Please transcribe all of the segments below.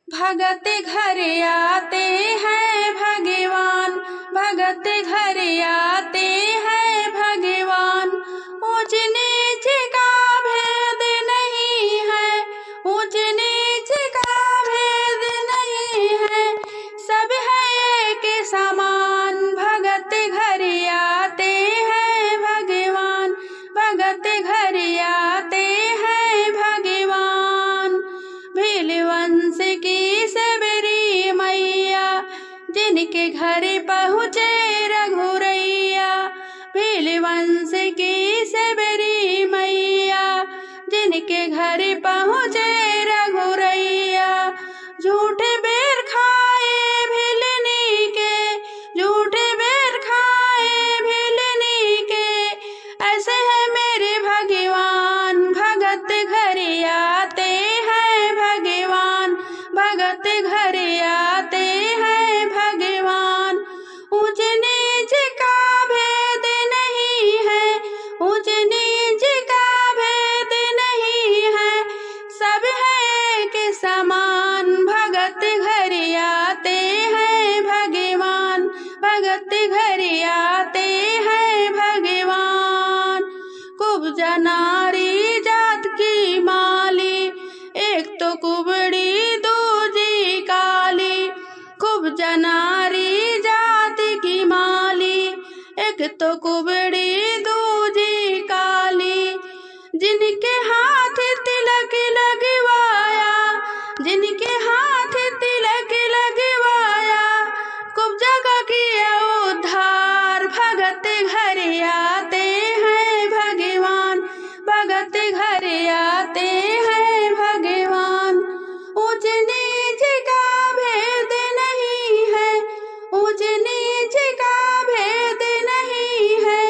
भगत घर आते हैं भगवान, भगत घर आते हैं भगवान। ऊंच नीच का भेद नहीं है, ऊंच नीच का भेद नहीं है, सब है एक समान। भगत घर आते हैं भगवान, भगत घर आते हैं भगवान। भील वंश की सबरी मैया, जिनके घर पहुँचे रघुरैया। भील वंश की सबरी मैया, जिनके घर पहुँचे रघुरैया। झूठे बेर खाए भिलनी के, झूठे बेर खाए भिलनी के, ऐसे है मेरे भगवान। भगत घर आते हैं भगवान, भगत घर आते हैं भगवान। ऊंच नीच का भेद नहीं है, ऊंच नीच का भेद नहीं है, सब है एक समान। भगत घर आते हैं भगवान, भगत घर आते हैं भगवान। कुब्जा नारी जात की माली, एक तो कुबड़ी दूजी काली। कुब्जा नारी जात की माली, एक तो कुबड़ी दूजी काली। जिनके हाथ तिलक लगवाया, जिनके हाथ तिलक लगवाया, कुब्जा का किया उद्धार। भगत घर आते हैं भगवान, भगत घर आते हैं भगवान। ऊंच नीच का भेद नहीं है, ऊंच नीच का भेद नहीं है,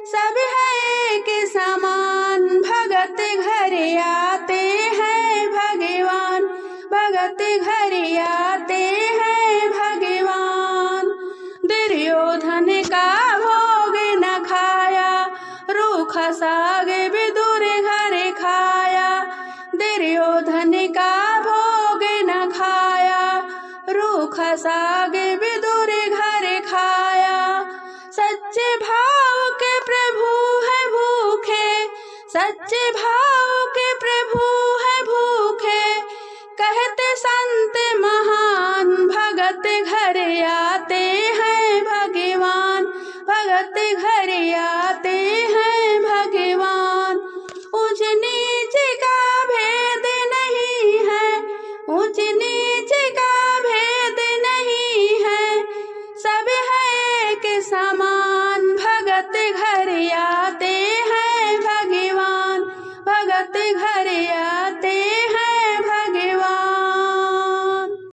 सब है एक समान। भगत घर आते हैं भगवान, भगत घर आते हैं भगवान। दुर्योधन का भोग न खाया, रूखा साग विदुर घर खाया। दुर्योधन का भोग न खाया, रूखा साग विदुर घर खाया। सच्चे भाव के प्रभु है भूखे, सच्चे भाव के प्रभु है भूखे, कहते संत महान। भगत घर आते हैं भगवान, भगत घर आते हैं भगवान। ऊंच नीच का भेद नहीं है, ऊंच नीच का भेद नहीं है, सब है एक समान। भगत घर आते हैं भगवान, भगत घर